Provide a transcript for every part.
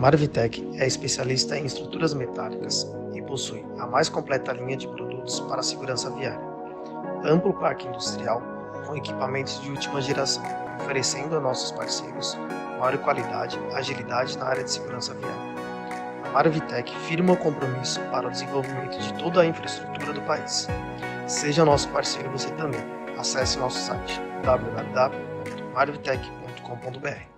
Marvitec é especialista em estruturas metálicas e possui a mais completa linha de produtos para a segurança viária. Amplo parque industrial com equipamentos de última geração, oferecendo a nossos parceiros maior qualidade e agilidade na área de segurança viária. A Marvitec firma o compromisso para o desenvolvimento de toda a infraestrutura do país. Seja nosso parceiro você também. Acesse nosso site www.marvitec.com.br.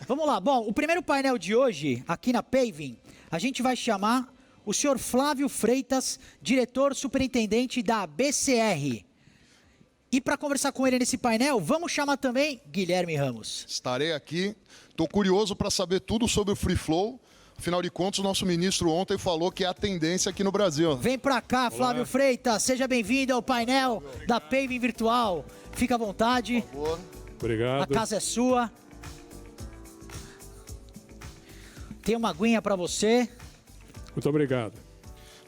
Vamos lá. Bom, o primeiro painel de hoje, aqui na Paving, a gente vai chamar o senhor Flávio Freitas, diretor superintendente da BCR. E para conversar com ele nesse painel, vamos chamar também Guilherme Ramos. Estarei aqui. Estou curioso para saber tudo sobre o Free Flow. Afinal de contas, o nosso ministro ontem falou que é a tendência aqui no Brasil. Vem para cá, Flávio Freitas. Seja bem-vindo ao painel da Paving Virtual. Fica à vontade. Por favor. Obrigado. A casa é sua. Tem uma aguinha para você. Muito obrigado.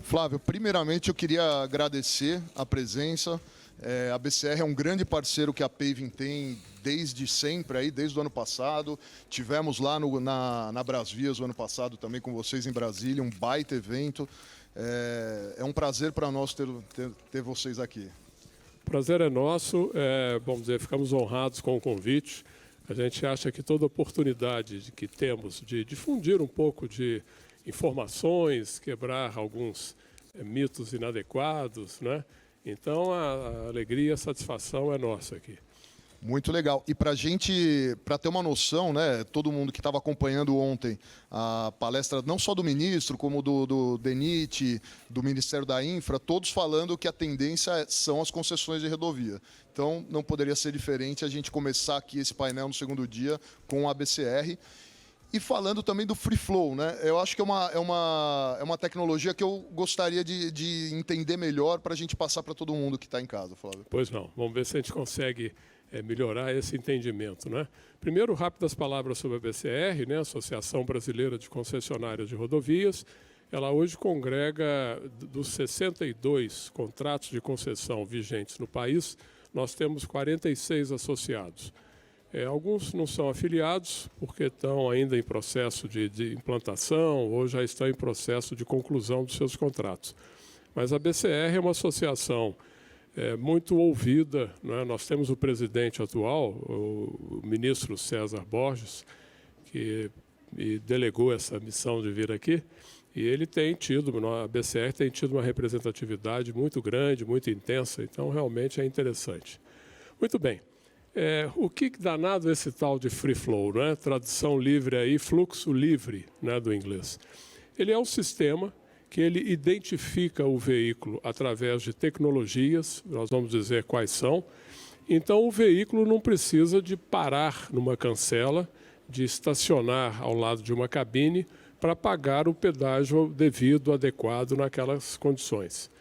Flávio, primeiramente eu queria agradecer a presença. A BCR é um grande parceiro que a Paving tem desde sempre, aí, desde o ano passado. Tivemos lá na Brasvias o ano passado também com vocês em Brasília, um baita evento. É um prazer para nós ter vocês aqui. O prazer é nosso. Vamos dizer, ficamos honrados com o convite. A gente acha que toda oportunidade que temos de difundir um pouco de informações, quebrar alguns mitos inadequados, né? Então, a alegria e a satisfação é nossa aqui. Muito legal. E para ter uma noção, né, todo mundo que estava acompanhando ontem a palestra, não só do ministro, como do DENIT, do Ministério da Infra, todos falando que a tendência são as concessões de rodovia. Então, não poderia ser diferente a gente começar aqui esse painel no segundo dia com a BCR. E falando também do Free Flow, né? Eu acho que é uma tecnologia que eu gostaria de entender melhor para a gente passar para todo mundo que está em casa, Flávio. Pois não. Vamos ver se a gente consegue melhorar esse entendimento, né? Primeiro, rápidas palavras sobre a BCR, né? Associação Brasileira de Concessionárias de Rodovias. Ela hoje congrega, dos 62 contratos de concessão vigentes no país, nós temos 46 associados. Alguns não são afiliados porque estão ainda em processo de implantação ou já estão em processo de conclusão dos seus contratos. Mas a BCR é uma associação muito ouvida, né? Nós temos o presidente atual, o ministro César Borges, que me delegou essa missão de vir aqui, e ele tem tido, a BCR tem tido uma representatividade muito grande, muito intensa, então realmente é interessante. Muito bem. O que danado é esse tal de Free Flow, né? Tradução livre aí, fluxo livre, né, do inglês. Ele é um sistema que ele identifica o veículo através de tecnologias, nós vamos dizer quais são. Então, o veículo não precisa de parar numa cancela, de estacionar ao lado de uma cabine para pagar o pedágio devido, adequado naquelas condições.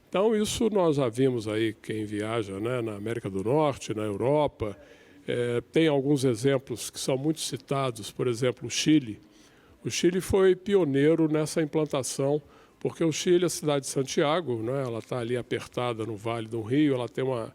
Então, isso nós já vimos aí, quem viaja, né, na América do Norte, na Europa. Tem alguns exemplos que são muito citados, por exemplo, o Chile. O Chile foi pioneiro nessa implantação, porque o Chile, a cidade de Santiago, né, ela está ali apertada no Vale do Rio, ela tem uma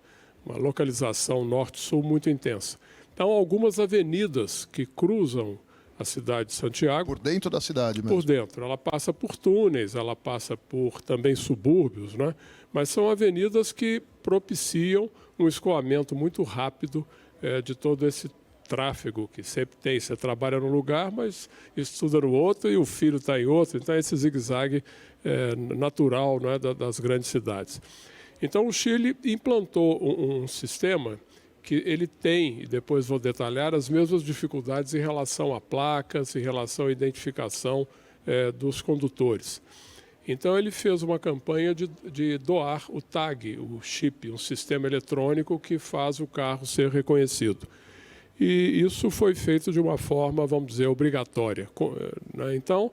localização norte-sul muito intensa. Então, algumas avenidas que cruzam a cidade de Santiago. Por dentro da cidade mesmo. Por dentro. Ela passa por túneis, ela passa por também subúrbios, né? Mas são avenidas que propiciam um escoamento muito rápido de todo esse tráfego que sempre tem. Você trabalha num lugar, mas estuda no outro e o filho está em outro. Então, esse zigue-zague natural, né, das grandes cidades. Então, o Chile implantou um sistema que ele tem, e depois vou detalhar, as mesmas dificuldades em relação a placas, em relação à identificação dos condutores. Então, ele fez uma campanha de doar o tag, o chip, um sistema eletrônico que faz o carro ser reconhecido. E isso foi feito de uma forma, vamos dizer, obrigatória. Então,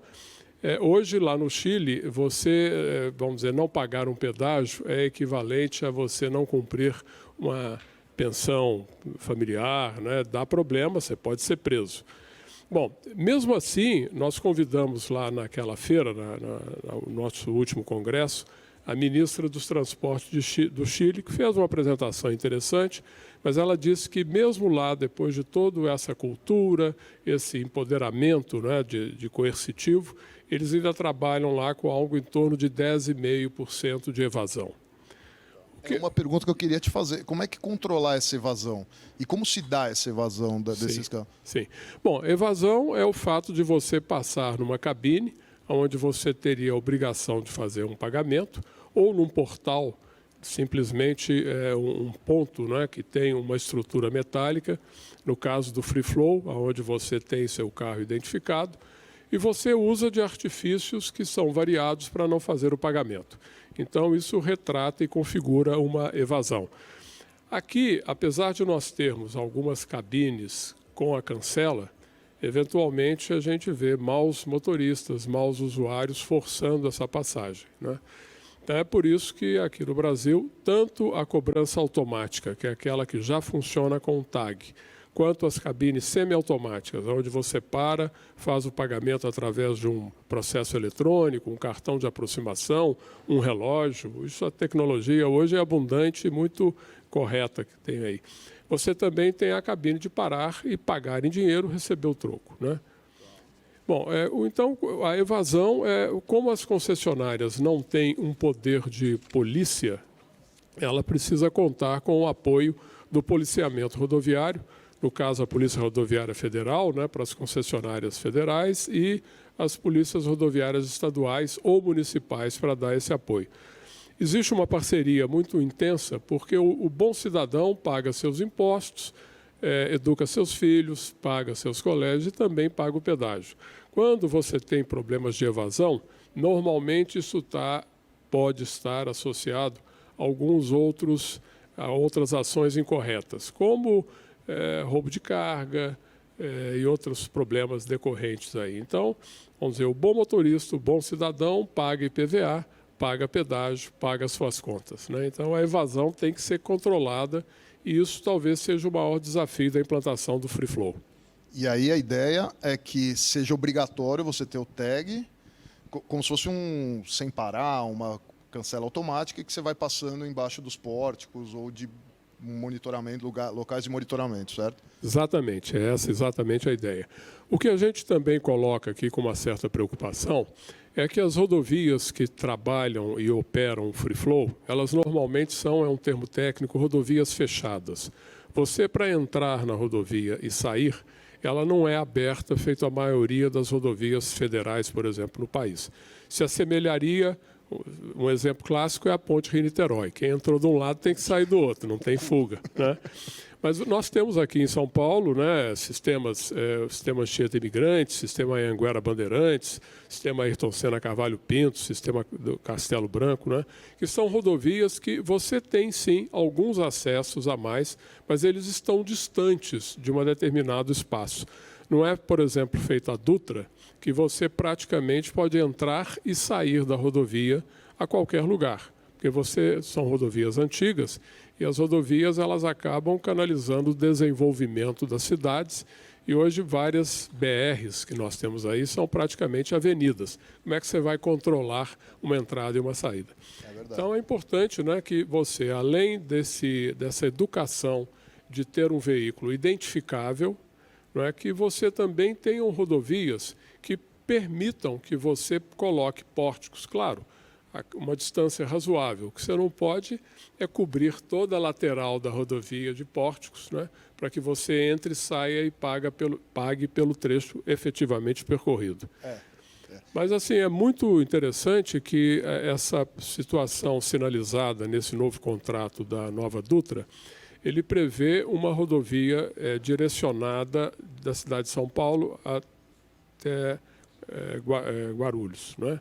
hoje, lá no Chile, você, vamos dizer, não pagar um pedágio é equivalente a você não cumprir uma pensão familiar, né? Dá problema, você pode ser preso. Bom, mesmo assim, nós convidamos lá naquela feira, no nosso último congresso, a ministra dos Transportes do Chile, que fez uma apresentação interessante, mas ela disse que mesmo lá, depois de toda essa cultura, esse empoderamento, né, de coercitivo, eles ainda trabalham lá com algo em torno de 10,5% de evasão. É uma pergunta que eu queria te fazer. Como é que controlar essa evasão? E como se dá essa evasão desses carros? Sim. Bom, evasão é o fato de você passar numa cabine, onde você teria a obrigação de fazer um pagamento, ou num portal, simplesmente um ponto, né, que tem uma estrutura metálica, no caso do Free Flow, onde você tem seu carro identificado, e você usa de artifícios que são variados para não fazer o pagamento. Então, isso retrata e configura uma evasão. Aqui, apesar de nós termos algumas cabines com a cancela, eventualmente a gente vê maus motoristas, maus usuários forçando essa passagem, né? Então, é por isso que aqui no Brasil, tanto a cobrança automática, que é aquela que já funciona com o tag, quanto as cabines semiautomáticas, onde você para, faz o pagamento através de um processo eletrônico, um cartão de aproximação, um relógio. Isso, a tecnologia hoje é abundante e muito correta que tem aí. Você também tem a cabine de parar e pagar em dinheiro, receber o troco, né? Bom, então a evasão, como as concessionárias não têm um poder de polícia, ela precisa contar com o apoio do policiamento rodoviário, no caso a Polícia Rodoviária Federal, né, para as concessionárias federais, e as polícias rodoviárias estaduais ou municipais para dar esse apoio. Existe uma parceria muito intensa, porque o bom cidadão paga seus impostos, educa seus filhos, paga seus colégios e também paga o pedágio. Quando você tem problemas de evasão, normalmente isso pode estar associado a outras ações incorretas, como roubo de carga e outros problemas decorrentes aí. Então, vamos dizer, o bom motorista, o bom cidadão paga IPVA, paga pedágio, paga as suas contas, né? Então, a evasão tem que ser controlada e isso talvez seja o maior desafio da implantação do Free Flow. E aí a ideia é que seja obrigatório você ter o tag, como se fosse um sem parar, uma cancela automática, que você vai passando embaixo dos pórticos ou de monitoramento, locais de monitoramento, certo? Exatamente, essa é exatamente a ideia. O que a gente também coloca aqui com uma certa preocupação é que as rodovias que trabalham e operam o Free Flow, elas normalmente são, é um termo técnico, rodovias fechadas. Você, para entrar na rodovia e sair, ela não é aberta, feito a maioria das rodovias federais, por exemplo, no país. Se assemelharia, um exemplo clássico é a Ponte Rio-Niterói. Quem entrou de um lado tem que sair do outro, não tem fuga, né? Mas nós temos aqui em São Paulo, né, sistemas Anchieta Imigrantes, sistema Anhanguera Bandeirantes, sistema Ayrton Senna Carvalho Pinto, sistema do Castelo Branco, né, que são rodovias que você tem, sim, alguns acessos a mais, mas eles estão distantes de um determinado espaço. Não é, por exemplo, feita a Dutra, que você praticamente pode entrar e sair da rodovia a qualquer lugar, porque são rodovias antigas e as rodovias elas acabam canalizando o desenvolvimento das cidades e hoje várias BRs que nós temos aí são praticamente avenidas. Como é que você vai controlar uma entrada e uma saída? Então é importante, né, que você, além dessa educação de ter um veículo identificável, não é, que você também tenha rodovias que permitam que você coloque pórticos, claro, uma distância razoável. O que você não pode é cobrir toda a lateral da rodovia de pórticos, né, para que você entre, saia e pague pelo trecho efetivamente percorrido. Mas, assim, é muito interessante que essa situação sinalizada nesse novo contrato da Nova Dutra, ele prevê uma rodovia direcionada da cidade de São Paulo até Guarulhos, né?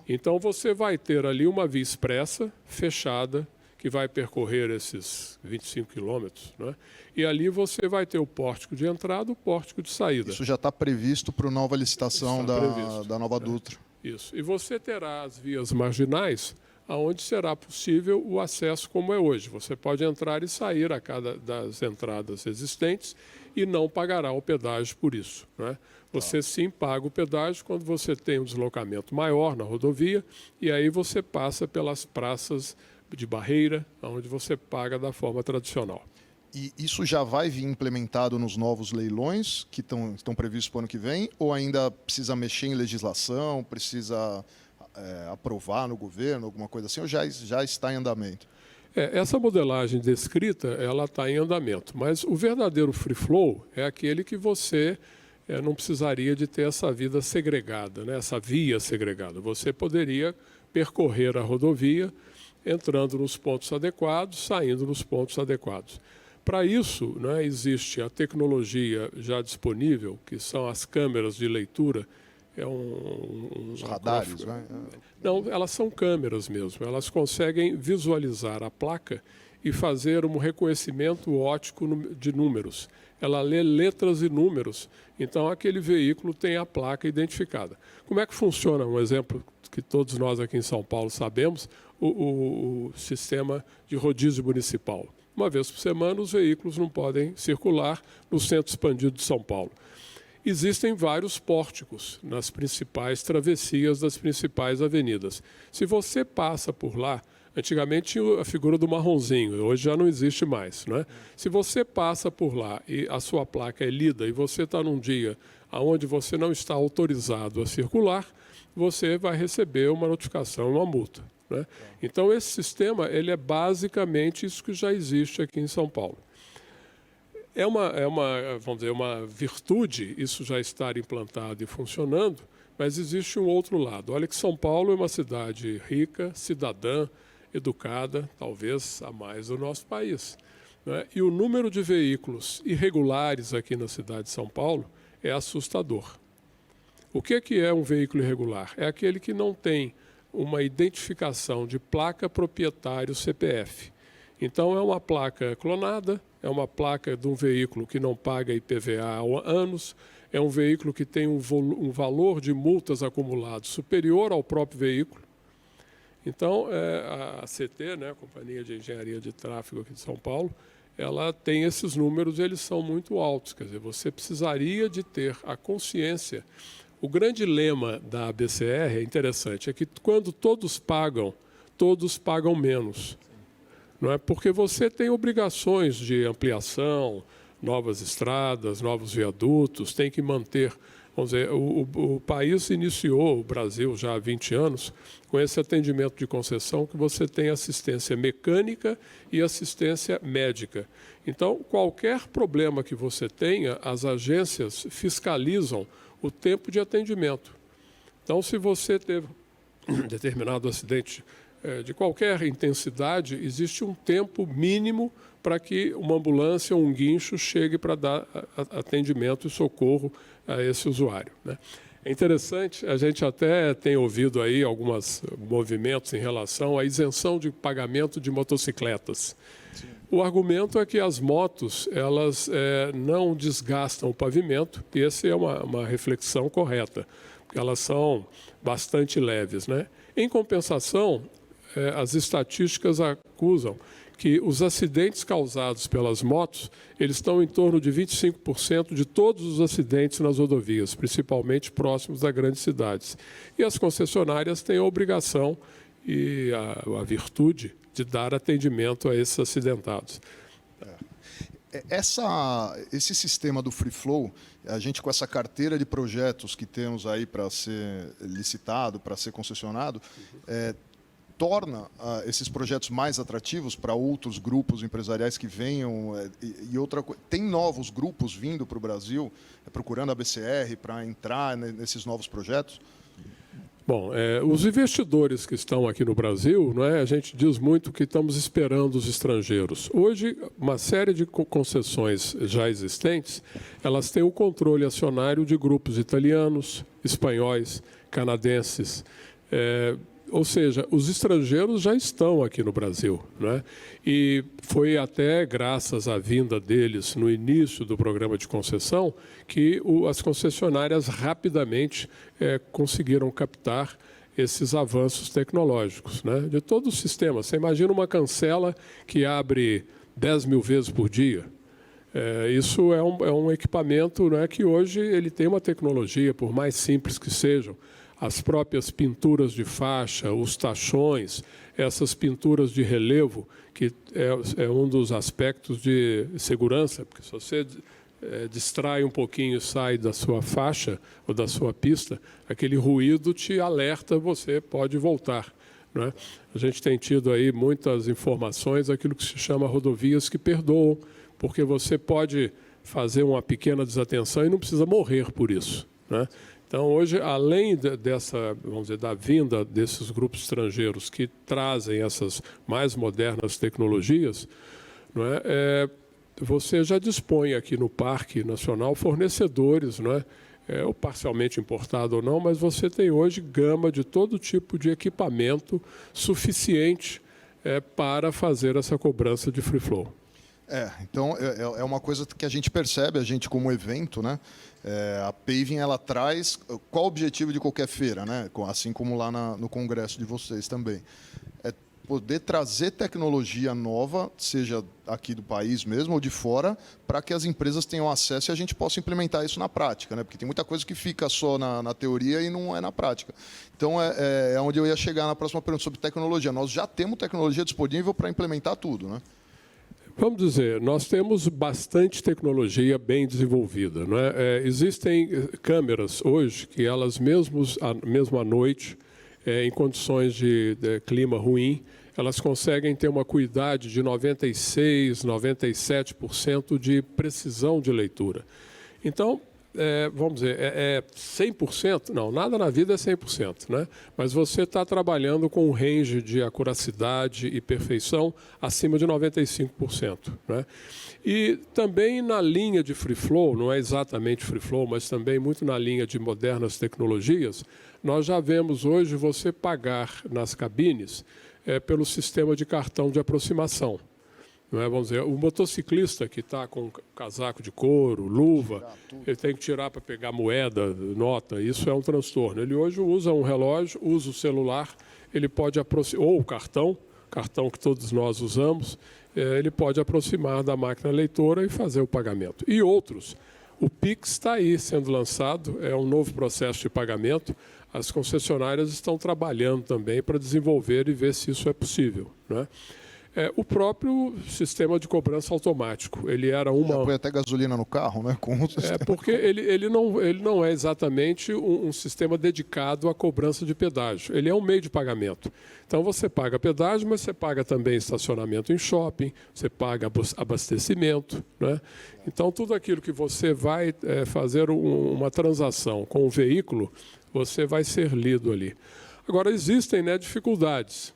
Então você vai ter ali uma via expressa fechada que vai percorrer esses 25 quilômetros, né? E ali você vai ter o pórtico de entrada e o pórtico de saída. Isso já está previsto para a nova licitação da Nova Dutra. Isso. E você terá as vias marginais, aonde será possível o acesso como é hoje. Você pode entrar e sair a cada das entradas existentes e não pagará o pedágio por isso, né? Você sim paga o pedágio quando você tem um deslocamento maior na rodovia e aí você passa pelas praças de barreira, onde você paga da forma tradicional. E isso já vai vir implementado nos novos leilões que estão previstos para o ano que vem? Ou ainda precisa mexer em legislação, precisa aprovar no governo, alguma coisa assim, ou já está em andamento? Essa modelagem descrita, ela está em andamento, mas o verdadeiro free flow é aquele que você não precisaria de ter essa vida segregada, né? Essa via segregada. Você poderia percorrer a rodovia entrando nos pontos adequados, saindo nos pontos adequados. Para isso, né, existe a tecnologia já disponível, que são as câmeras de leitura. Os radares, né? Não, elas são câmeras mesmo. Elas conseguem visualizar a placa e fazer um reconhecimento óptico de números. Ela lê letras e números, então aquele veículo tem a placa identificada. Como é que funciona? Um exemplo que todos nós aqui em São Paulo sabemos, o sistema de rodízio municipal. Uma vez por semana, os veículos não podem circular no centro expandido de São Paulo. Existem vários pórticos nas principais travessias das principais avenidas. Se você passa por lá, antigamente tinha a figura do marronzinho, hoje já não existe mais, né? Se você passa por lá e a sua placa é lida e você está num dia onde você não está autorizado a circular, você vai receber uma notificação, uma multa, né? Então, esse sistema ele é basicamente isso que já existe aqui em São Paulo. Vamos dizer, uma virtude isso já estar implantado e funcionando, mas existe um outro lado. Olha que São Paulo é uma cidade rica, cidadã, educada, talvez a mais do nosso país, né? E o número de veículos irregulares aqui na cidade de São Paulo é assustador. O que é um veículo irregular? É aquele que não tem uma identificação de placa proprietário CPF. Então, é uma placa clonada, é uma placa de um veículo que não paga IPVA há anos, é um veículo que tem um valor de multas acumulados superior ao próprio veículo. Então, a CT, né, a Companhia de Engenharia de Tráfego aqui de São Paulo, ela tem esses números, eles são muito altos. Quer dizer, você precisaria de ter a consciência. O grande lema da ABCR é interessante, é que quando todos pagam menos. Não é? Porque você tem obrigações de ampliação, novas estradas, novos viadutos, tem que manter. Vamos dizer, o país iniciou, o Brasil já há 20 anos, com esse atendimento de concessão que você tem assistência mecânica e assistência médica. Então, qualquer problema que você tenha, as agências fiscalizam o tempo de atendimento. Então, se você teve um determinado acidente de qualquer intensidade, existe um tempo mínimo para que uma ambulância ou um guincho chegue para dar atendimento e socorro a esse usuário, né? É interessante, a gente até tem ouvido aí alguns movimentos em relação à isenção de pagamento de motocicletas. Sim. O argumento é que as motos elas não desgastam o pavimento, e essa é uma reflexão correta, porque elas são bastante leves, né? Em compensação, as estatísticas acusam que os acidentes causados pelas motos, eles estão em torno de 25% de todos os acidentes nas rodovias, principalmente próximos das grandes cidades. E as concessionárias têm a obrigação e a virtude de dar atendimento a esses acidentados. Esse sistema do Free Flow, a gente com essa carteira de projetos que temos aí para ser licitado, para ser concessionado, torna esses projetos mais atrativos para outros grupos empresariais que venham tem novos grupos vindo para o Brasil procurando a BCR para entrar nesses novos projetos? Bom, os investidores que estão aqui no Brasil, não é, a gente diz muito que estamos esperando os estrangeiros. Hoje, uma série de concessões já existentes, elas têm o controle acionário de grupos italianos, espanhóis, canadenses. Ou seja, os estrangeiros já estão aqui no Brasil, né? E foi até graças à vinda deles no início do programa de concessão que as concessionárias rapidamente conseguiram captar esses avanços tecnológicos, né? De todo o sistema. Você imagina uma cancela que abre 10 mil vezes por dia. Isso é um equipamento, né, que hoje ele tem uma tecnologia, por mais simples que sejam, as próprias pinturas de faixa, os tachões, essas pinturas de relevo, que é um dos aspectos de segurança, porque se você distrai um pouquinho e sai da sua faixa ou da sua pista, aquele ruído te alerta, você pode voltar, né? A gente tem tido aí muitas informações, aquilo que se chama rodovias que perdoam, porque você pode fazer uma pequena desatenção e não precisa morrer por isso, né? Então, hoje, além dessa, vamos dizer, da vinda desses grupos estrangeiros que trazem essas mais modernas tecnologias, não é, você já dispõe aqui no Parque Nacional fornecedores, não é, ou parcialmente importado ou não, mas você tem hoje gama de todo tipo de equipamento suficiente para fazer essa cobrança de free flow. Então é uma coisa que a gente percebe, a gente como evento, né? A Paving, ela traz qual o objetivo de qualquer feira, né? Assim como lá no congresso de vocês também, é poder trazer tecnologia nova, seja aqui do país mesmo ou de fora, para que as empresas tenham acesso e a gente possa implementar isso na prática, né? Porque tem muita coisa que fica só na teoria e não é na prática. Então é onde eu ia chegar na próxima pergunta sobre tecnologia. Nós já temos tecnologia disponível para implementar tudo, né? Vamos dizer, nós temos bastante tecnologia bem desenvolvida, não é? Existem câmeras hoje que elas mesmo à noite, em condições de clima ruim, elas conseguem ter uma acuidade de 96%, 97% de precisão de leitura. Então, vamos dizer, 100%? Não, nada na vida é 100%, né? Mas você está trabalhando com um range de acuracidade e perfeição acima de 95%, né? E também na linha de free flow, não é exatamente free flow, mas também muito na linha de modernas tecnologias, nós já vemos hoje você pagar nas cabines pelo sistema de cartão de aproximação. Não é? Vamos dizer, o motociclista que está com casaco de couro, luva, ele tem que tirar para pegar moeda, nota, isso é um transtorno. Ele hoje usa um relógio, usa o celular, ele pode aproximar, ou o cartão que todos nós usamos, ele pode aproximar da máquina leitora e fazer o pagamento. E outros, o Pix está aí sendo lançado, é um novo processo de pagamento, as concessionárias estão trabalhando também para desenvolver e ver se isso é possível, né? O próprio sistema de cobrança automático, ele era uma... Já põe até gasolina no carro, né? Porque ele não é exatamente um sistema dedicado à cobrança de pedágio. Ele é um meio de pagamento. Então, você paga pedágio, mas você paga também estacionamento em shopping, você paga abastecimento, né? Então, tudo aquilo que você vai fazer uma transação com o veículo, você vai ser lido ali. Agora, existem, né, dificuldades.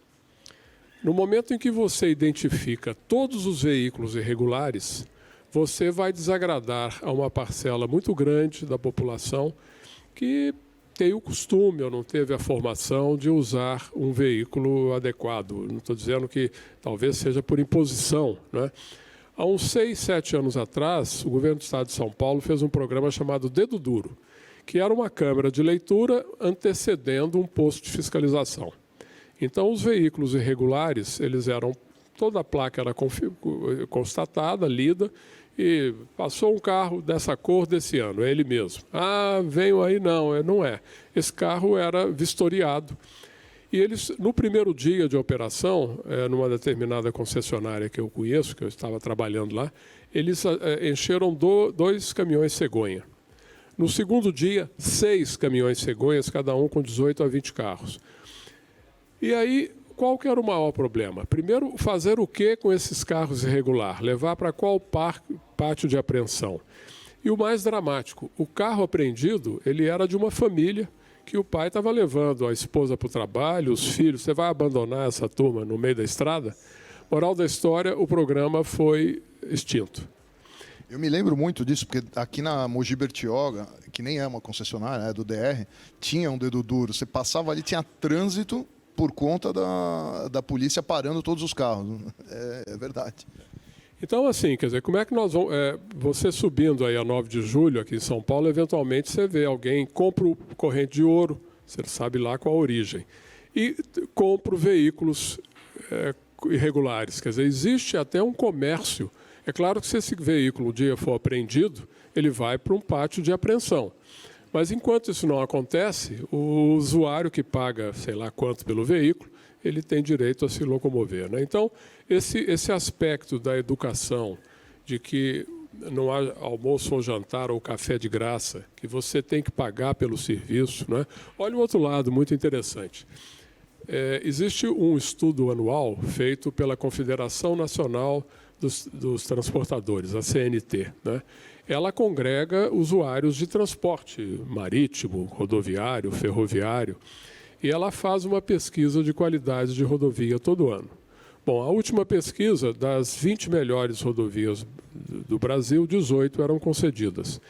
No momento em que você identifica todos os veículos irregulares, você vai desagradar a uma parcela muito grande da população que tem o costume ou não teve a formação de usar um veículo adequado. Não estou dizendo que talvez seja por imposição, né? Há uns 6, 7 anos atrás, o governo do Estado de São Paulo fez um programa chamado Dedo Duro, que era uma câmera de leitura antecedendo um posto de fiscalização. Então, os veículos irregulares, toda a placa era constatada, lida, e passou um carro dessa cor desse ano, é ele mesmo. Ah, veio aí, não é. Esse carro era vistoriado. E eles, no primeiro dia de operação, numa determinada concessionária que eu conheço, que eu estava trabalhando lá, eles encheram 2 caminhões cegonha. No segundo dia, 6 caminhões cegonhas, cada um com 18 a 20 carros. E aí, qual que era o maior problema? Primeiro, fazer o que com esses carros irregulares? Levar para qual pátio de apreensão? E o mais dramático, o carro apreendido, ele era de uma família que o pai estava levando a esposa para o trabalho, os filhos. Você vai abandonar essa turma no meio da estrada? Moral da história, o programa foi extinto. Eu me lembro muito disso, porque aqui na Mogi Bertioga, que nem é uma concessionária, é do DR, tinha um dedo duro. Você passava ali, tinha trânsito por conta da polícia parando todos os carros. É verdade. Então, assim, quer dizer, como é que nós vamos... você subindo aí a 9 de julho, aqui em São Paulo, eventualmente você vê alguém compra o corrente de ouro, você sabe lá qual a origem, e compra veículos irregulares. Quer dizer, existe até um comércio. É claro que se esse veículo um dia for apreendido, ele vai para um pátio de apreensão. Mas enquanto isso não acontece, o usuário que paga, sei lá quanto pelo veículo, ele tem direito a se locomover, né? Então, esse aspecto da educação, de que não há almoço ou jantar ou café de graça, que você tem que pagar pelo serviço, né? Olha o outro lado, muito interessante. Existe um estudo anual feito pela Confederação Nacional dos Transportadores, a CNT, né? Ela congrega usuários de transporte marítimo, rodoviário, ferroviário, e ela faz uma pesquisa de qualidade de rodovia todo ano. Bom, a última pesquisa, das 20 melhores rodovias do Brasil, 18 eram concedidas.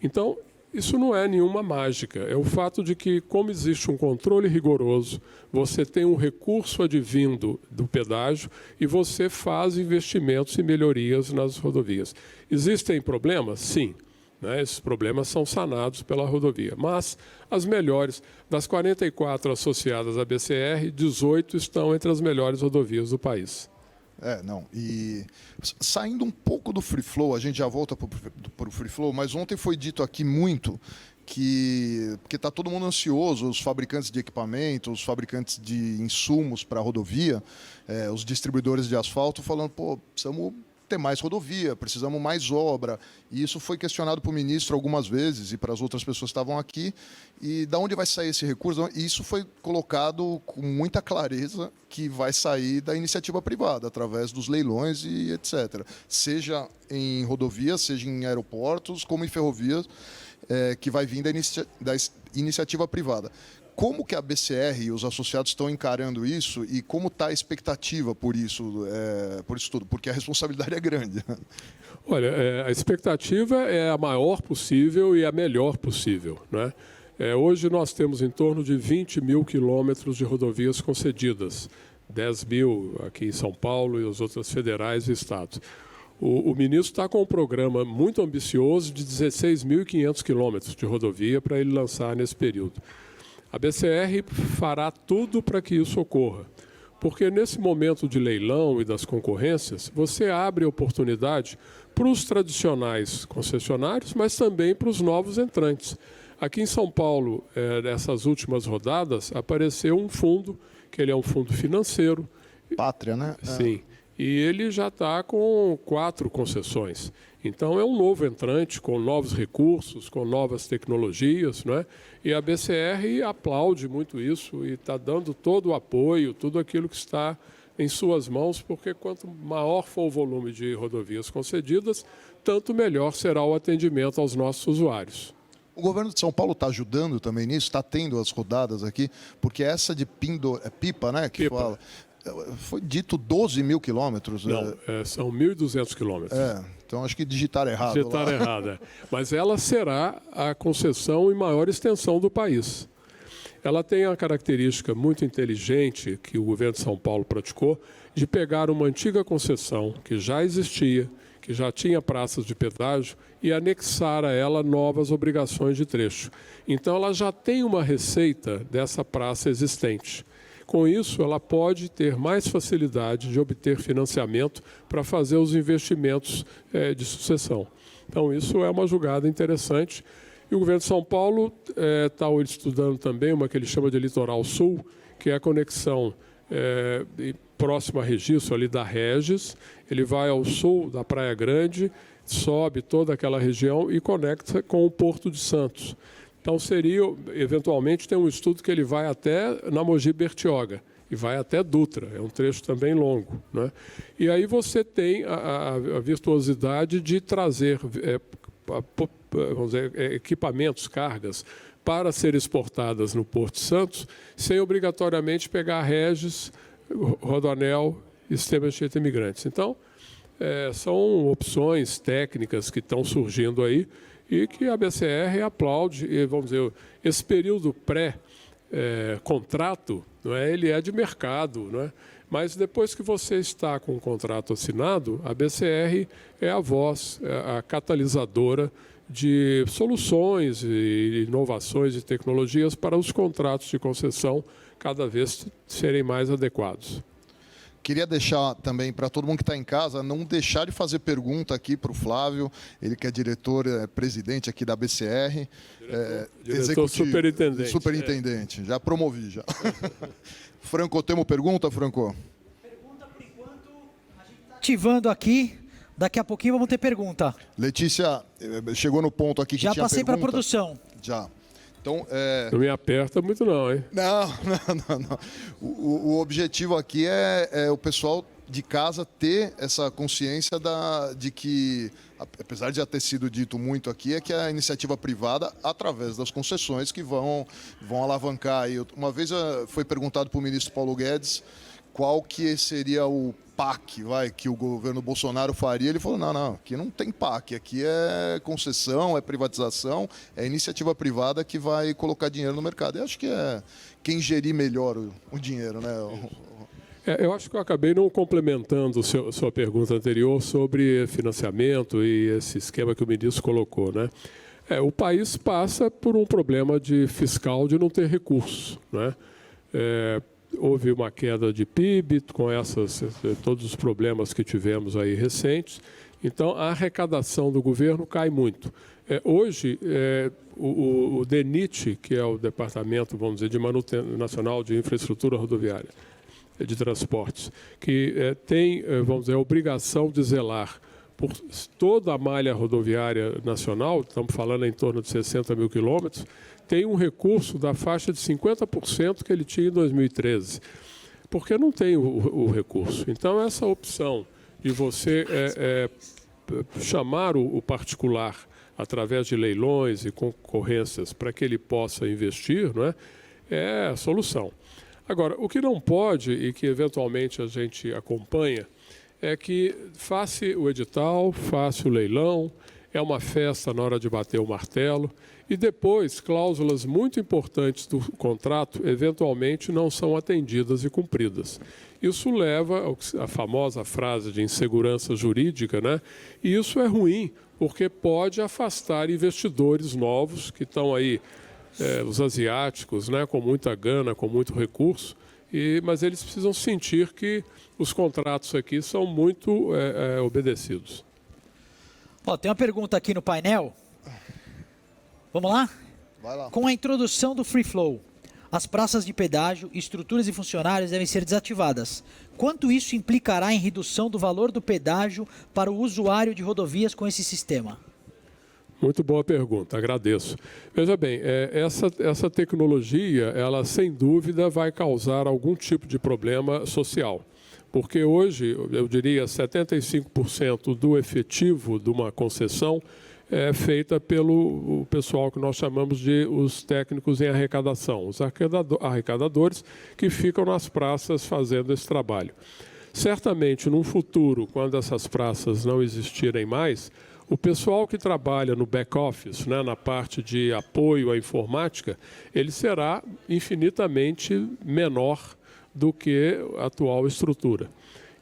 Então, isso não é nenhuma mágica, é o fato de que, como existe um controle rigoroso, você tem um recurso advindo do pedágio e você faz investimentos e melhorias nas rodovias. Existem problemas? Sim. Né? Esses problemas são sanados pela rodovia. Mas as melhores, das 44 associadas à BCR, 18 estão entre as melhores rodovias do país. E saindo um pouco do free flow, a gente já volta para o free flow, mas ontem foi dito aqui muito porque está todo mundo ansioso, os fabricantes de equipamento, os fabricantes de insumos para a rodovia, os distribuidores de asfalto falando, precisamos ter mais rodovia, precisamos mais obra. E isso foi questionado para o ministro algumas vezes e para as outras pessoas que estavam aqui. E de onde vai sair esse recurso? E isso foi colocado com muita clareza que vai sair da iniciativa privada, através dos leilões e etc. Seja em rodovias, seja em aeroportos, como em ferrovias, que vai vir da iniciativa privada. Como que a BCR e os associados estão encarando isso e como está a expectativa por isso tudo? Porque a responsabilidade é grande. Olha, a expectativa é a maior possível e a melhor possível, né? Hoje nós temos em torno de 20 mil quilômetros de rodovias concedidas, 10 mil aqui em São Paulo e as outras federais e estados. O ministro está com um programa muito ambicioso de 16.500 quilômetros de rodovia para ele lançar nesse período. A BCR fará tudo para que isso ocorra, porque nesse momento de leilão e das concorrências, você abre oportunidade para os tradicionais concessionários, mas também para os novos entrantes. Aqui em São Paulo, nessas últimas rodadas, apareceu um fundo, que ele é um fundo financeiro. Pátria, né? Sim. E ele já está com 4 concessões. Então, é um novo entrante, com novos recursos, com novas tecnologias, não é? E a BCR aplaude muito isso e está dando todo o apoio, tudo aquilo que está em suas mãos, porque quanto maior for o volume de rodovias concedidas, tanto melhor será o atendimento aos nossos usuários. O governo de São Paulo está ajudando também nisso, está tendo as rodadas aqui, porque essa de Pipa, né, que Pipa. fala... Foi dito 12 mil quilômetros. Não, são 1.200 quilômetros. Então acho que digitaram errado. Digitaram errado, Mas ela será a concessão em maior extensão do país. Ela tem a característica muito inteligente que o governo de São Paulo praticou de pegar uma antiga concessão que já existia, que já tinha praças de pedágio e anexar a ela novas obrigações de trecho. Então ela já tem uma receita dessa praça existente. Com isso, ela pode ter mais facilidade de obter financiamento para fazer os investimentos de sucessão. Então, isso é uma jogada interessante. E o governo de São Paulo está estudando também uma que ele chama de Litoral Sul, que é a conexão próxima a Registro, ali da Regis. Ele vai ao sul da Praia Grande, sobe toda aquela região e conecta com o Porto de Santos. Então, eventualmente, tem um estudo que ele vai até na Mogi Bertioga e vai até Dutra, é um trecho também longo, né? E aí você tem a virtuosidade de trazer vamos dizer, equipamentos, cargas, para serem exportadas no Porto de Santos, sem obrigatoriamente pegar a Regis, Rodoanel e Sistema Anchieta Imigrantes. Então, são opções técnicas que estão surgindo aí e que a BCR aplaude. E, vamos dizer, esse período pré-contrato, ele é de mercado, não é? Mas depois que você está com o contrato assinado, a BCR é a voz, a catalisadora de soluções e inovações e tecnologias para os contratos de concessão cada vez serem mais adequados. Queria deixar também para todo mundo que está em casa, não deixar de fazer pergunta aqui para o Flávio, ele que é diretor, presidente aqui da BCR. Diretor superintendente. Já promovi, já. Franco, temos pergunta, Franco? Pergunta, por enquanto, a gente está ativando aqui, daqui a pouquinho vamos ter pergunta. Letícia, chegou no ponto aqui que já tinha passei para a pergunta? produção. Já. Então, não me aperta muito não, hein? Não. O objetivo aqui é o pessoal de casa ter essa consciência de que, apesar de já ter sido dito muito aqui, é que a iniciativa privada, através das concessões, que vão alavancar. Aí. Uma vez foi perguntado para o ministro Paulo Guedes qual que seria o PAC, que o governo Bolsonaro faria. Ele falou, não, aqui não tem PAC, aqui é concessão, é privatização, é iniciativa privada que vai colocar dinheiro no mercado. Eu acho que é quem gerir melhor o dinheiro, né? Eu acho que eu acabei não complementando sua pergunta anterior sobre financiamento e esse esquema que o ministro colocou, né? O país passa por um problema fiscal de não ter recursos, né? Houve uma queda de PIB com todos os problemas que tivemos aí recentes. Então, a arrecadação do governo cai muito. Hoje, o DENIT, que é o Departamento, vamos dizer, de Manutenção Nacional de Infraestrutura Rodoviária, de Transportes, que tem, vamos dizer, a obrigação de zelar por toda a malha rodoviária nacional, estamos falando em torno de 60 mil quilômetros, tem um recurso da faixa de 50% que ele tinha em 2013, porque não tem o recurso. Então, essa opção de você chamar o particular através de leilões e concorrências para que ele possa investir, não é a solução. Agora, o que não pode e que eventualmente a gente acompanha é que faça o edital, faça o leilão, é uma festa na hora de bater o martelo e depois cláusulas muito importantes do contrato eventualmente não são atendidas e cumpridas. Isso leva à famosa frase de insegurança jurídica, né? E isso é ruim porque pode afastar investidores novos que estão aí, os asiáticos, né, com muita gana, com muito recurso, mas eles precisam sentir que os contratos aqui são muito obedecidos. Tem uma pergunta aqui no painel. Vamos lá? Vai lá. Com a introdução do Free Flow, as praças de pedágio, estruturas e funcionários devem ser desativadas. Quanto isso implicará em redução do valor do pedágio para o usuário de rodovias com esse sistema? Muito boa pergunta, agradeço. Veja bem, essa tecnologia, ela sem dúvida vai causar algum tipo de problema social. Porque hoje, eu diria, 75% do efetivo de uma concessão é feita pelo pessoal que nós chamamos de os técnicos em arrecadação, os arrecadadores que ficam nas praças fazendo esse trabalho. Certamente, num futuro, quando essas praças não existirem mais, o pessoal que trabalha no back-office, né, na parte de apoio à informática, ele será infinitamente menor do que a atual estrutura.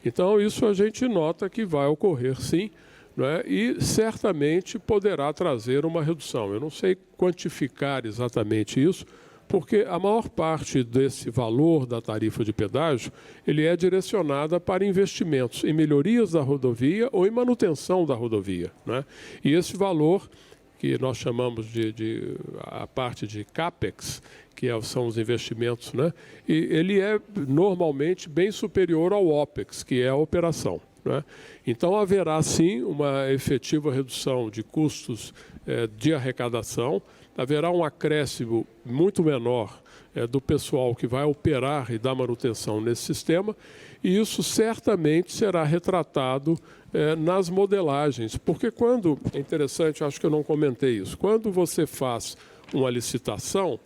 Então, isso a gente nota que vai ocorrer, sim, né, e certamente poderá trazer uma redução. Eu não sei quantificar exatamente isso, porque a maior parte desse valor da tarifa de pedágio ele é direcionada para investimentos em melhorias da rodovia ou em manutenção da rodovia, né? E esse valor, que nós chamamos de a parte de CAPEX, que são os investimentos, né? E ele é normalmente bem superior ao OPEX, que é a operação, né? Então, haverá sim uma efetiva redução de custos de arrecadação, haverá um acréscimo muito menor do pessoal que vai operar e dar manutenção nesse sistema, e isso certamente será retratado nas modelagens, porque é interessante, acho que eu não comentei isso, quando você faz uma licitação,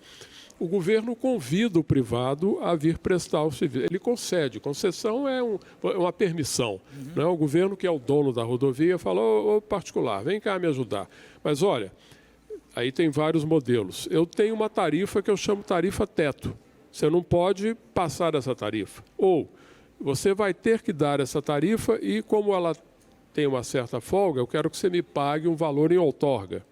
o governo convida o privado a vir prestar o serviço. Ele concede. Concessão é uma permissão. Né? O governo, que é o dono da rodovia, fala, ô particular, vem cá me ajudar. Mas, olha, aí tem vários modelos. Eu tenho uma tarifa que eu chamo tarifa teto. Você não pode passar essa tarifa. Ou você vai ter que dar essa tarifa e, como ela tem uma certa folga, eu quero que você me pague um valor em outorga.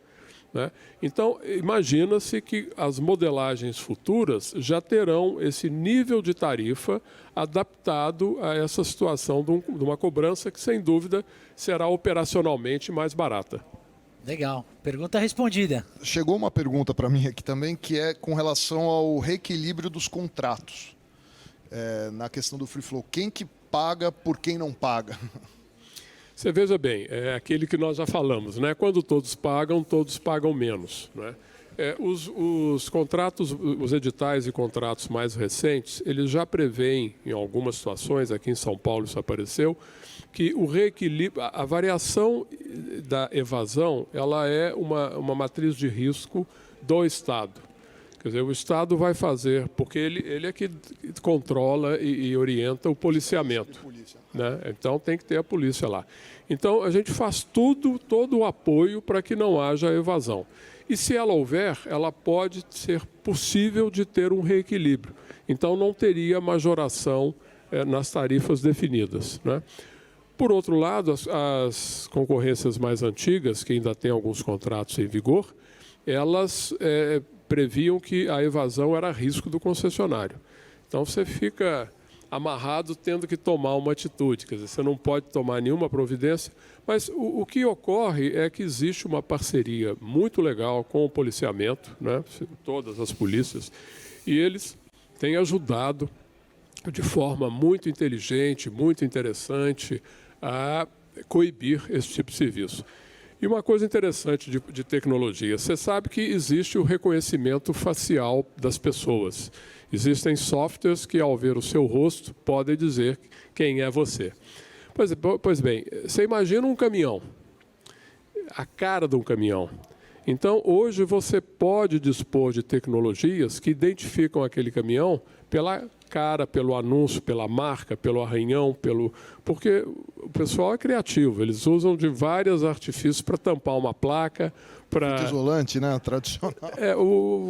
Né? Então, imagina-se que as modelagens futuras já terão esse nível de tarifa adaptado a essa situação de uma cobrança que, sem dúvida, será operacionalmente mais barata. Legal. Pergunta respondida. Chegou uma pergunta para mim aqui também, que é com relação ao reequilíbrio dos contratos. Na questão do free flow, quem que paga por quem não paga? Você veja bem, é aquele que nós já falamos, né? Quando todos pagam menos. Né? Os contratos, os editais e contratos mais recentes, eles já preveem, em algumas situações, aqui em São Paulo isso apareceu, que o reequilíbrio, a variação da evasão, ela é uma matriz de risco do Estado. Quer dizer, o Estado vai fazer, porque ele é que controla e orienta o policiamento. Né? Então tem que ter a polícia lá. Então a gente faz todo o apoio para que não haja evasão. E se ela houver, ela pode ser possível de ter um reequilíbrio. Então não teria majoração nas tarifas definidas. Né? Por outro lado, as concorrências mais antigas, que ainda têm alguns contratos em vigor, elas previam que a evasão era risco do concessionário. Então você fica amarrado tendo que tomar uma atitude, quer dizer, você não pode tomar nenhuma providência, mas o que ocorre é que existe uma parceria muito legal com o policiamento, né, todas as polícias, e eles têm ajudado de forma muito inteligente, muito interessante, a coibir esse tipo de serviço. E uma coisa interessante de tecnologia, você sabe que existe o reconhecimento facial das pessoas. Existem softwares que, ao ver o seu rosto, podem dizer quem é você. Pois bem, você imagina um caminhão, a cara de um caminhão. Então, hoje você pode dispor de tecnologias que identificam aquele caminhão pela cara, pelo anúncio, pela marca, pelo arranhão, porque o pessoal é criativo, eles usam de vários artifícios para tampar uma placa, para isolante, né, tradicional.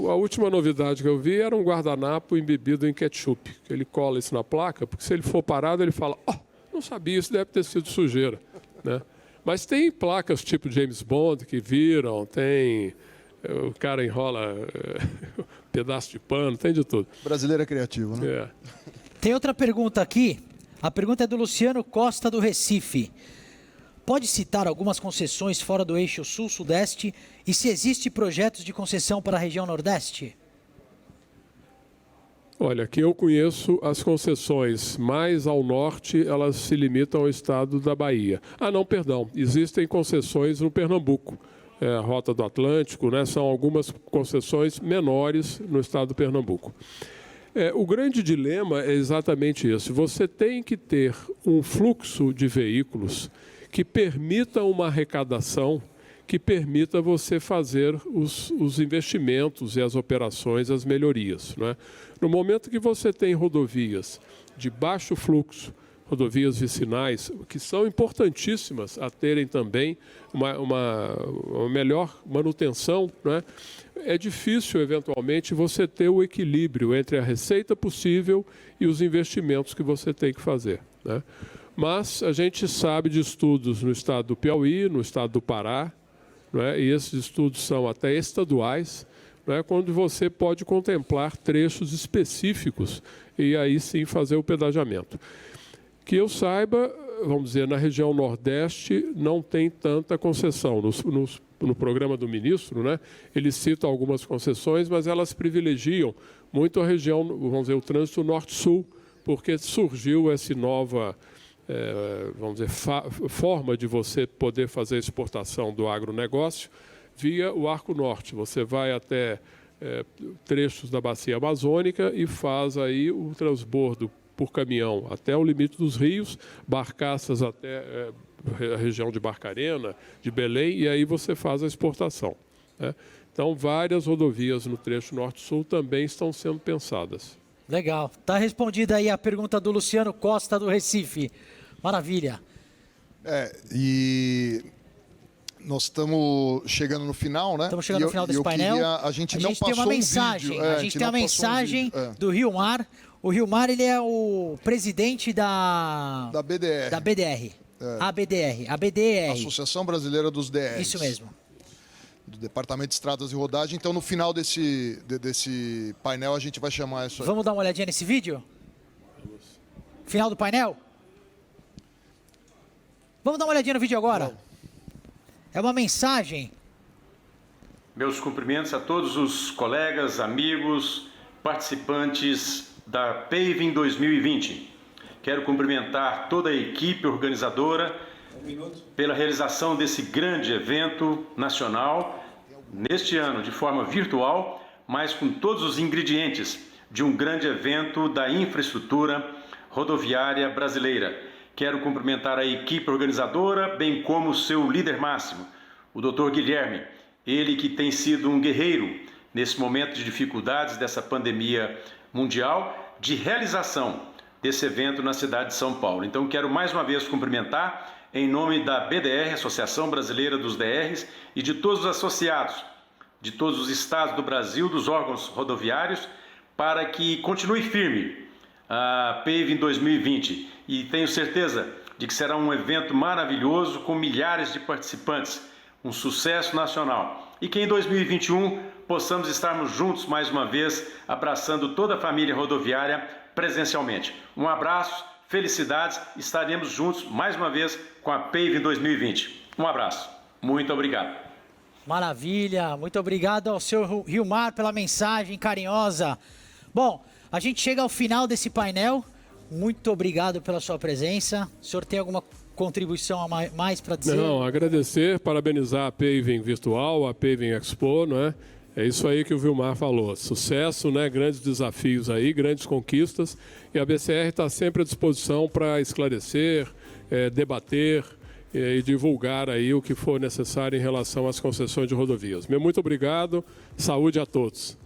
A última novidade que eu vi era um guardanapo embebido em ketchup, que ele cola isso na placa, porque se ele for parado, ele fala, não sabia, isso deve ter sido sujeira, né? Mas tem placas tipo James Bond que viram, tem o cara enrola pedaço de pano, tem de tudo. O brasileiro é criativo, né? Tem outra pergunta aqui. A pergunta é do Luciano Costa, do Recife. Pode citar algumas concessões fora do eixo sul-sudeste e se existe projetos de concessão para a região nordeste? Olha, aqui eu conheço as concessões mais ao norte, elas se limitam ao estado da Bahia. Não, perdão, existem concessões no Pernambuco. A Rota do Atlântico, né, são algumas concessões menores no estado do Pernambuco. O grande dilema é exatamente isso. Você tem que ter um fluxo de veículos que permita uma arrecadação, que permita você fazer os investimentos e as operações, as melhorias. Né? No momento que você tem rodovias de baixo fluxo, rodovias vicinais, que são importantíssimas a terem também uma melhor manutenção, né? É difícil, eventualmente, você ter o equilíbrio entre a receita possível e os investimentos que você tem que fazer. Né? Mas a gente sabe de estudos no estado do Piauí, no estado do Pará, né? E esses estudos são até estaduais, né? Quando você pode contemplar trechos específicos e aí sim fazer o pedagiamento. Que eu saiba, vamos dizer, na região Nordeste não tem tanta concessão. No programa do ministro, né, ele cita algumas concessões, mas elas privilegiam muito a região, vamos dizer, o trânsito Norte-Sul, porque surgiu essa nova, vamos dizer, forma de você poder fazer a exportação do agronegócio via o Arco Norte. Você vai até trechos da bacia amazônica e faz aí o transbordo por caminhão até o limite dos rios, barcaças até a região de Barcarena, de Belém, e aí você faz a exportação. né? Então, várias rodovias no trecho norte-sul também estão sendo pensadas. Legal. Tá respondida aí a pergunta do Luciano Costa, do Recife. Maravilha. E nós estamos chegando no final, né? Estamos chegando no final desse painel. A gente não tem uma passou um mensagem. vídeo. A gente tem uma mensagem do Rio Mar. O Rio Mar, ele é o presidente da BDR. Da BDR. ABDR. Associação Brasileira dos DRs. Isso mesmo. Do Departamento de Estradas e Rodagem. Então, no final desse painel, a gente vai chamar isso aí. Vamos dar uma olhadinha nesse vídeo? Final do painel? Vamos dar uma olhadinha no vídeo agora? É uma mensagem. Meus cumprimentos a todos os colegas, amigos, participantes da Paving 2020. Quero cumprimentar toda a equipe organizadora pela realização desse grande evento nacional, neste ano de forma virtual, mas com todos os ingredientes de um grande evento da infraestrutura rodoviária brasileira. Quero cumprimentar a equipe organizadora, bem como o seu líder máximo, o Dr. Guilherme, ele que tem sido um guerreiro nesse momento de dificuldades dessa pandemia mundial, de realização desse evento na cidade de São Paulo. Então, quero mais uma vez cumprimentar, em nome da BDR, Associação Brasileira dos DRs, e de todos os associados, de todos os estados do Brasil, dos órgãos rodoviários, para que continue firme a Paving 2020. E tenho certeza de que será um evento maravilhoso, com milhares de participantes, um sucesso nacional. E que em 2021 possamos estarmos juntos mais uma vez, abraçando toda a família rodoviária presencialmente. Um abraço, felicidades, estaremos juntos mais uma vez com a Paving 2020. Um abraço, muito obrigado. Maravilha, muito obrigado ao seu Rio Mar pela mensagem carinhosa. Bom, a gente chega ao final desse painel. Muito obrigado pela sua presença. O senhor tem alguma contribuição a mais para dizer? Não, agradecer, parabenizar a Paving Virtual, a Paving Expo, não é? É isso aí que o Vilmar falou. Sucesso, né? Grandes desafios aí, grandes conquistas. E a BCR está sempre à disposição para esclarecer, debater e divulgar aí o que for necessário em relação às concessões de rodovias. Meu muito obrigado. Saúde a todos.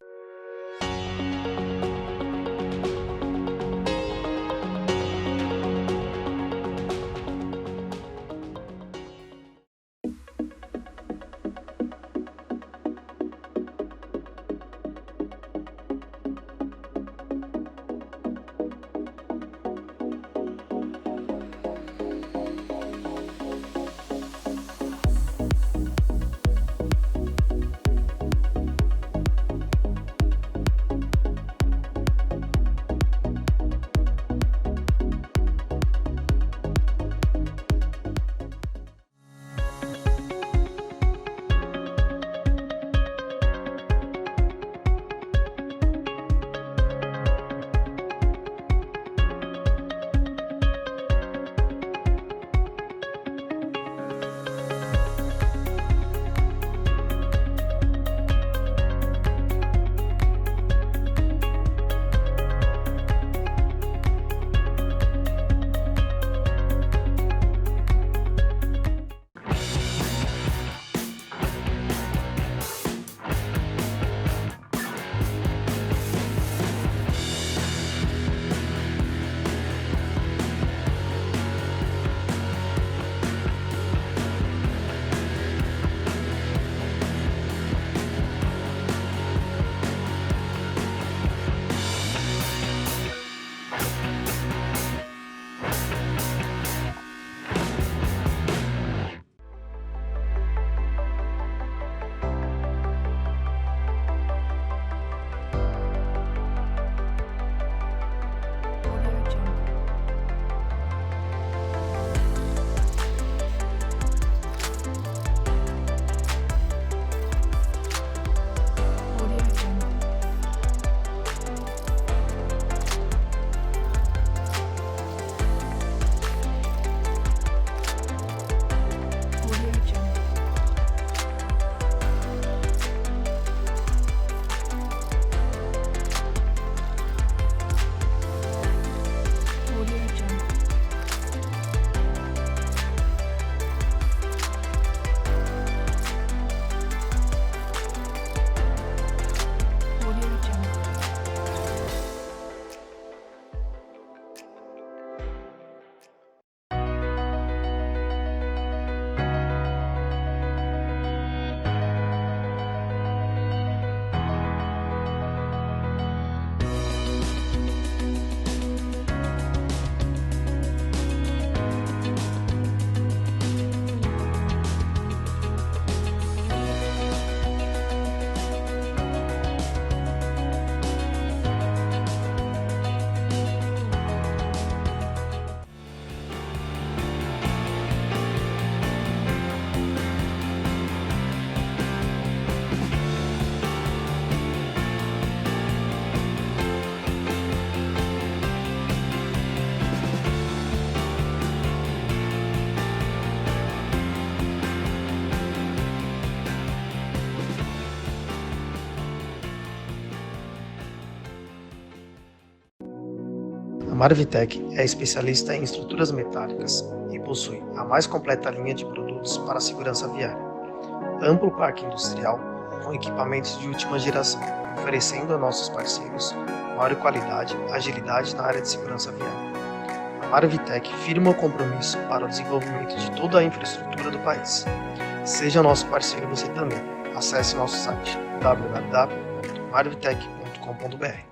Marvitec é especialista em estruturas metálicas e possui a mais completa linha de produtos para a segurança viária. Amplo parque industrial com equipamentos de última geração, oferecendo a nossos parceiros maior qualidade e agilidade na área de segurança viária. A Marvitec firma o compromisso para o desenvolvimento de toda a infraestrutura do país. Seja nosso parceiro você também. Acesse nosso site www.marvitec.com.br.